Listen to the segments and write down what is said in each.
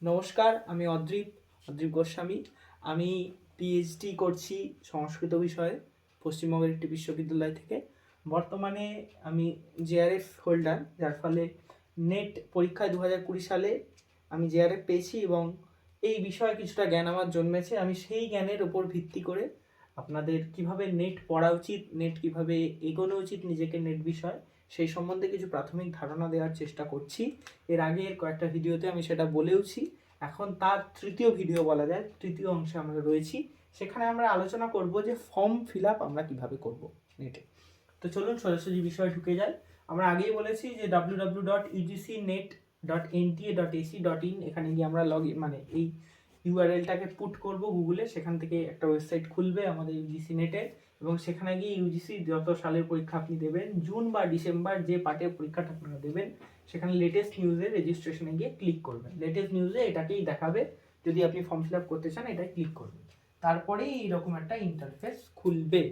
নমস্কার, আমি অদ্রিপ গোস্বামী। আমি পিএইচডি করছি সংস্কৃত বিষয়ে পশ্চিমবঙ্গের একটি বিশ্ববিদ্যালয় থেকে। বর্তমানে আমি জেআরএফ হোল্ডার, যার ফলে নেট পরীক্ষায় 2020 সালে আমি জেআরএফ পেয়েছি এবং এই বিষয়ে কিছুটা জ্ঞান আমার জন্মেছে। আমি সেই জ্ঞানের ওপর ভিত্তি করে আপনাদের কিভাবে নেট পড়া উচিত, নেট কিভাবে এগোনো উচিত নিজেকে নেট বিষয়, সেই সম্বন্ধে কিছু প্রাথমিক ধারণা দেওয়ার চেষ্টা করছি। এর আগের কয়েকটা ভিডিওতে আমি সেটা বলেওছি। এখন তার তৃতীয় ভিডিও বলা যায়, তৃতীয় অংশে আমরা রয়েছি। সেখানে আমরা আলোচনা করব যে ফর্ম ফিল আপ আমরা কিভাবে করব নেটে। তো চলুন সরাসরি বিষয়ে ঢুকে যাই। আমরা আগেই বলেছি যে www.ugcnet.nta.ac.in এখানে গিয়ে আমরা এই ইউআরএলটাকে পুট করব গুগলে। সেখান থেকে একটা ওয়েবসাইট খুলবে আমাদের ইউজিসি নেটের, এবং সেখানে গিয়ে ইউজিসি যত সালের পরীক্ষা আপনি দেবেন, জুন বা ডিসেম্বর যে পার্টের পরীক্ষাটা আপনারা দেবেন, সেখানে লেটেস্ট নিউজে রেজিস্ট্রেশনে গিয়ে ক্লিক করবেন। লেটেস্ট নিউজে এটাকেই দেখাবে। যদি আপনি ফর্ম ফিল আপ করতে চান এটাই ক্লিক করবেন, তারপরেই এইরকম একটা ইন্টারফেস খুলবে।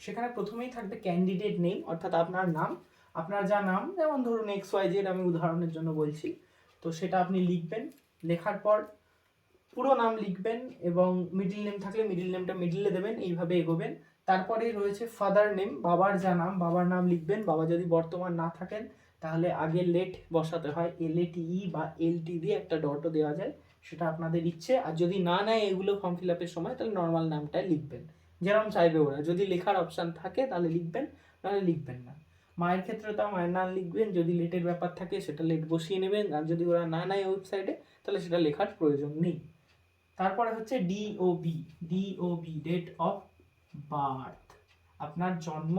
সেখানে প্রথমেই থাকবে ক্যান্ডিডেট নেম, অর্থাৎ আপনার নাম, আপনার যা নাম, যেমন ধরুন XYZ, আমি উদাহরণের জন্য বলছি। তো সেটা আপনি লিখবেন। লেখার পর পুরো নাম লিখবেন এবং মিডিল নেম থাকলে মিডিল নেমটা মিডিলে দেবেন, এইভাবে এগোবেন। তারপরে রয়েছে ফাদার নেম, বাবার যা নাম, বাবার নাম লিখবেন। বাবা যদি বর্তমান না থাকেন তাহলে আগে লেট বসাতে হয়, LATE বা LT দিয়ে একটা ডটও দেওয়া যায়, সেটা আপনাদের ইচ্ছে। আর যদি না নেয় এগুলো ফর্ম ফিল আপের সময়, তাহলে নর্মাল নামটাই লিখবেন, যেরকম চাইবে ওরা। যদি লেখার অপশান থাকে তাহলে লিখবেন, নাহলে লিখবেন না। মায়ের ক্ষেত্রে তাও মায়ের নাম লিখবেন। যদি লেটের ব্যাপার থাকে সেটা লেট বসিয়ে নেবেন, আর যদি ওরা না নেয় ওয়েবসাইটে তাহলে সেটা লেখার প্রয়োজন নেই। তারপরে হচ্ছে ডিওবি, ডেট অফ বার্থ, আপনার জন্ম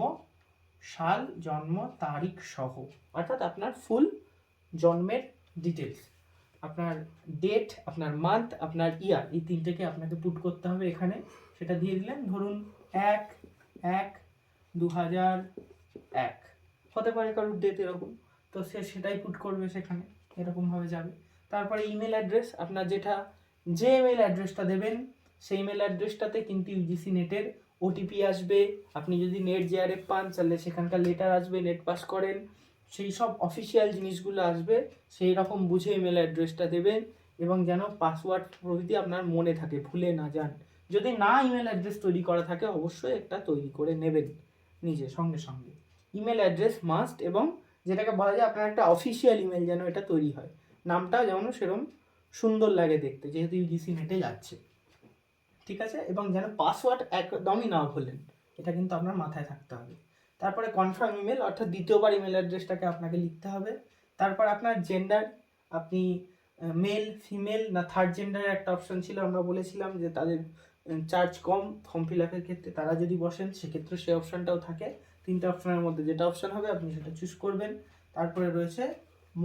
সাল, জন্ম তারিখ সহ, অর্থাৎ আপনার ফুল জন্মের ডিটেলস, আপনার ডেট, আপনার মান্থ, আপনার ইয়ার, এই তিনটেকে আপনাকে পুট করতে হবে এখানে। সেটা দিয়ে দিলেন। ধরুন 1/1/2001 হতে পারে কারোর ডেট এরকম, তো সে সেটাই পুট করবে সেখানে, এরকমভাবে যাবে। তারপরে ইমেল অ্যাড্রেস, আপনার যে ইমেল অ্যাড্রেসটা দেবেন সেই ইমেল অ্যাড্রেসটাতে কিন্তু ইউজিসি নেটের ওটিপি আসবে। আপনি যদি নেট জেআরএফ পান তাহলে সেখানকার লেটার আসবে, নেট পাস করেন, সেই সব অফিসিয়াল জিনিসগুলো আসবে। সেই রকম বুঝে ইমেল অ্যাড্রেসটা দেবেন, এবং যেন পাসওয়ার্ড প্রভৃতি আপনার মনে থাকে, ভুলে না যান। যদি না ইমেল অ্যাড্রেস তৈরি করা থাকে অবশ্যই একটা তৈরি করে নেবেন নিজে, সঙ্গে সঙ্গে। ইমেল অ্যাড্রেস মাস্ট, এবং যেটাকে বলা যায় আপনার একটা অফিসিয়াল ইমেল যেন এটা তৈরি হয়, নামটা যেমন সেরকম সুন্দর লাগে দেখতে, যেহেতু ইউজিসি নেটে যাচ্ছে, ঠিক আছে। এবং যেন পাসওয়ার্ড একদমই না ভোলেন, এটা কিন্তু আপনার মাথায় থাকতে হবে। তারপরে কনফার্ম ইমেল, অর্থাৎ দ্বিতীয়বার ইমেল অ্যাড্রেসটাকে আপনাকে লিখতে হবে। তারপর আপনার জেন্ডার, আপনি মেল, ফিমেল না থার্ড জেন্ডারের একটা অপশন ছিল, আমরা বলেছিলাম যে তাদের চার্জ কম ফর্ম ফিল আপের ক্ষেত্রে, তারা যদি বসেন সেক্ষেত্রে সেই অপশানটাও থাকে। তিনটে অপশানের মধ্যে যেটা অপশান হবে আপনি সেটা চুজ করবেন। তারপরে রয়েছে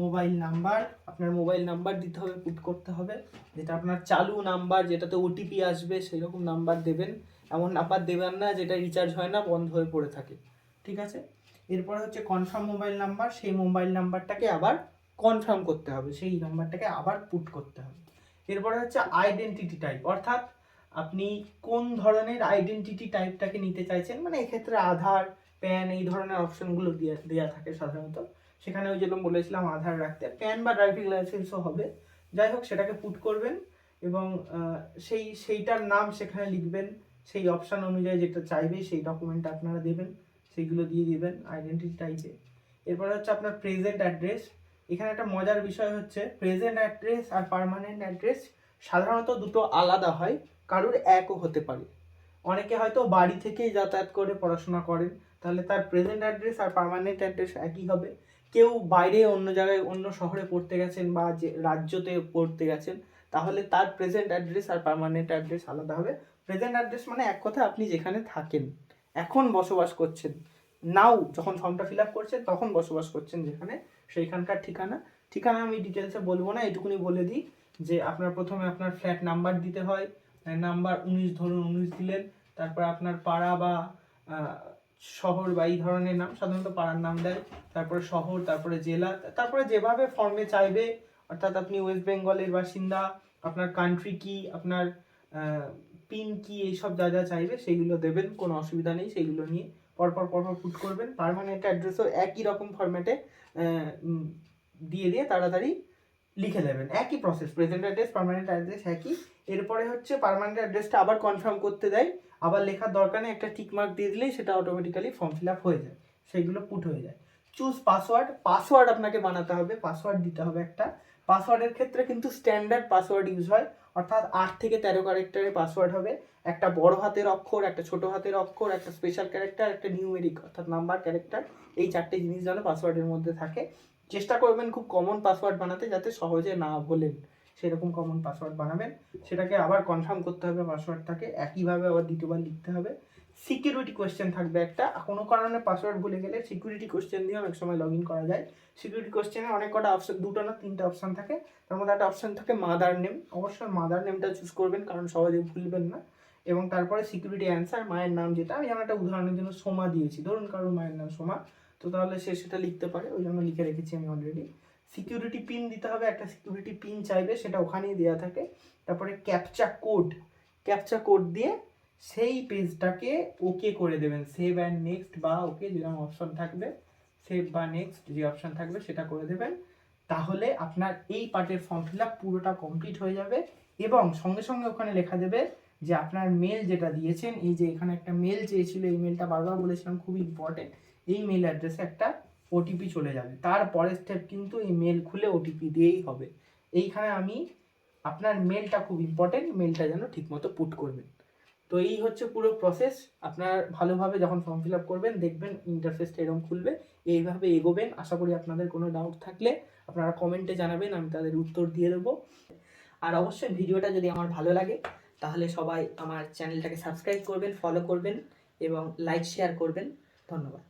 মোবাইল নাম্বার, আপনার মোবাইল নাম্বার দিতে হবে, পুট করতে হবে, যেটা আপনার চালু নাম্বার, যেটাতে ওটিপি আসবে সেই রকম নাম্বার দেবেন। এমন নাম্বার দেবেন না যেটা রিচার্জ হয় না, বন্ধ হয়ে পড়ে থাকে, ঠিক আছে। এরপরে হচ্ছে কনফার্ম মোবাইল নাম্বার, সেই মোবাইল নাম্বারটাকে আবার কনফার্ম করতে হবে, সেই নাম্বারটাকে আবার পুট করতে হবে। এরপরে হচ্ছে আইডেন্টিটি টাইপ, অর্থাৎ আপনি কোন ধরনের আইডেন্টিটি টাইপটাকে নিতে চাইছেন, মানে এক্ষেত্রে আধার, প্যান, এই ধরনের অপশনগুলো দেওয়া থাকে সাধারণত। সেখানে ওই যেরকম বলেছিলাম আধার রাখতে, প্যান বা ড্রাইভিং লাইসেন্সও হবে। যাই হোক, সেটাকে পুট করবেন এবং সেইটার নাম সেখানে লিখবেন, সেই অপশান অনুযায়ী যেটা চাইবে সেই ডকুমেন্ট আপনারা দেবেন, সেইগুলো দিয়ে দিবেন আইডেন্টিটি টাইপে। এরপরে হচ্ছে আপনার প্রেজেন্ট অ্যাড্রেস। এখানে একটা মজার বিষয় হচ্ছে, প্রেজেন্ট অ্যাড্রেস আর পার্মানেন্ট অ্যাড্রেস সাধারণত দুটো আলাদা হয়, কারোর একও হতে পারে। অনেকে হয়তো বাড়ি থেকেই যাতায়াত করে পড়াশোনা করেন, তাহলে তার প্রেজেন্ট অ্যাড্রেস আর পার্মানেন্ট অ্যাড্রেস একই হবে। কেউ বাইরে অন্য জায়গায় অন্য শহরে পড়তে গেছেন বা যে রাজ্যতে পড়তে গেছেন, তাহলে তার প্রেজেন্ট অ্যাড্রেস আর পার্মানেন্ট অ্যাড্রেস আলাদা হবে। প্রেজেন্ট অ্যাড্রেস মানে এক কথা আপনি যেখানে থাকেন, এখন বসবাস করছেন, নাও যখন ফর্মটা ফিল আপ করছেন তখন বসবাস করছেন যেখানে, সেইখানকার ঠিকানা। ঠিকানা আমি ডিটেলসে বলবো না, এটুকুনি বলে দিই যে আপনার প্রথমে আপনার ফ্ল্যাট নাম্বার দিতে হয়, নাম্বার 19 ধরুন, 19 দিলেন। তারপর আপনার পাড়া বা শহর বা এই ধরনের নাম, সাধারণত পাড়ার নাম দেয়। তারপরে শহর, তারপরে জেলা, তারপরে যেভাবে ফর্মে চাইবে, অর্থাৎ আপনি ওয়েস্ট বেঙ্গলের বাসিন্দা, আপনার কান্ট্রি কি, আপনার পিন কি, এইসব যা যা চাইবে সেইগুলো দেবেন, কোনো অসুবিধা নেই, সেইগুলো নিয়ে পরপর পুট করবেন। পার্মানেন্ট অ্যাড্রেসও একই রকম ফরম্যাটে দিয়ে তাড়াতাড়ি লিখে দেবেন, একই process, present address permanent address একই। এরপরে হচ্ছে পার্মানেন্ট অ্যাড্রেসটা আবার কনফার্ম করতে দেয়, আবার লেখার দরকার নেই, একটা টিক মার্ক দিয়ে দিলেই সেটা অটোমেটিক্যালি ফর্ম ফিল আপ হয়ে যায়, সেইগুলো পুট হয়ে যায়। চুজ পাসওয়ার্ড, পাসওয়ার্ড আপনাকে বানাতে হবে, পাসওয়ার্ড দিতে হবে একটা। পাসওয়ার্ডের ক্ষেত্রে কিন্তু স্ট্যান্ডার্ড পাসওয়ার্ড ইউজ হয়, অর্থাৎ 8 থেকে 13 ক্যারেক্টারের পাসওয়ার্ড হবে। একটা বড় হাতের অক্ষর, একটা ছোট হাতের অক্ষর, একটা স্পেশাল ক্যারেক্টার, একটা নিউমেরিক অর্থাৎ নাম্বার ক্যারেক্টার, এই 4টে জিনিস যেন পাসওয়ার্ডের মধ্যে থাকে। চেষ্টা করবেন খুব কমন পাসওয়ার্ড বানাতে, যাতে সহজে না ভোলেন, সেরকম কমন পাসওয়ার্ড বানাবেন। সেটাকে আবার কনফার্ম করতে হবে পাসওয়ার্ডটাকে, একইভাবে আবার দ্বিতীয়বার লিখতে হবে। সিকিউরিটি কোয়েশ্চেন থাকবে একটা, কোনো কারণে পাসওয়ার্ড ভুলে গেলে সিকিউরিটি কোয়েশ্চেন দিয়ে অনেক সময় লগ ইন করা যায়। সিকিউরিটি কোয়েশ্চেনে অনেক কটা অপশন, 2টো না 3টে অপশন থাকে, তার মধ্যে একটা অপশন থাকে মাদার নেম, অবশ্যই মাদার নেমটা চুজ করবেন কারণ সহজে ভুলবেন না। এবং তারপরে সিকিউরিটি অ্যান্সার, মায়ের নাম, যেটা আমি যেমন একটা উদাহরণের জন্য সোমা দিয়েছি, ধরুন কারোর মায়ের নাম সোমা, তো তাহলে সে সেটা লিখতে পারে, ওই জন্য লিখে রেখেছি আমি অলরেডি। সিকিউরিটি পিন দিতে হবে, একটা সিকিউরিটি পিন চাইবে, সেটা ওখানেই দেওয়া থাকে। তারপরে ক্যাপচা কোড, ক্যাপচা কোড দিয়ে সেই পেজটাকে ওকে করে দেবেন, সেভ অ্যান্ড নেক্সট বা ওকে যেরকম অপশন থাকবে, সেভ বা নেক্সট যে অপশন থাকবে সেটা করে দেবেন। তাহলে আপনার এই পার্টের ফর্ম ফিল আপ পুরোটা কমপ্লিট হয়ে যাবে। এবং সঙ্গে সঙ্গে ওখানে লেখা দেবে যে আপনার মেল যেটা দিয়েছেন, এই যে এখানে একটা মেল চেয়েছিল, এই মেলটা বারবার বলেছিলাম খুব ইম্পর্টেন্ট, এই মেল অ্যাড্রেসে একটা ওটিপি চলে যাবে। তারপরের স্টেপ কিন্তু এই মেল খুলে ওটিপি দিয়েই হবে। এইখানে আমি আপনার মেলটা খুব ইম্পর্টেন্ট, মেলটা যেন ঠিকমতো পুট করবেন। তো এই হচ্ছে পুরো প্রসেস। আপনার ভালোভাবে যখন ফর্ম ফিল আপ করবেন দেখবেন ইন্টারফেসটা এরকম খুলবে, এইভাবে এগোবেন। আশা করি আপনাদের কোনো ডাউট থাকলে আপনারা কমেন্টে জানাবেন, আমি তাদের উত্তর দিয়ে দেবো। আর অবশ্যই ভিডিওটা যদি আমার ভালো লাগে তাহলে সবাই আমার চ্যানেলটাকে সাবস্ক্রাইব করবেন, ফলো করবেন এবং লাইক শেয়ার করবেন। ধন্যবাদ।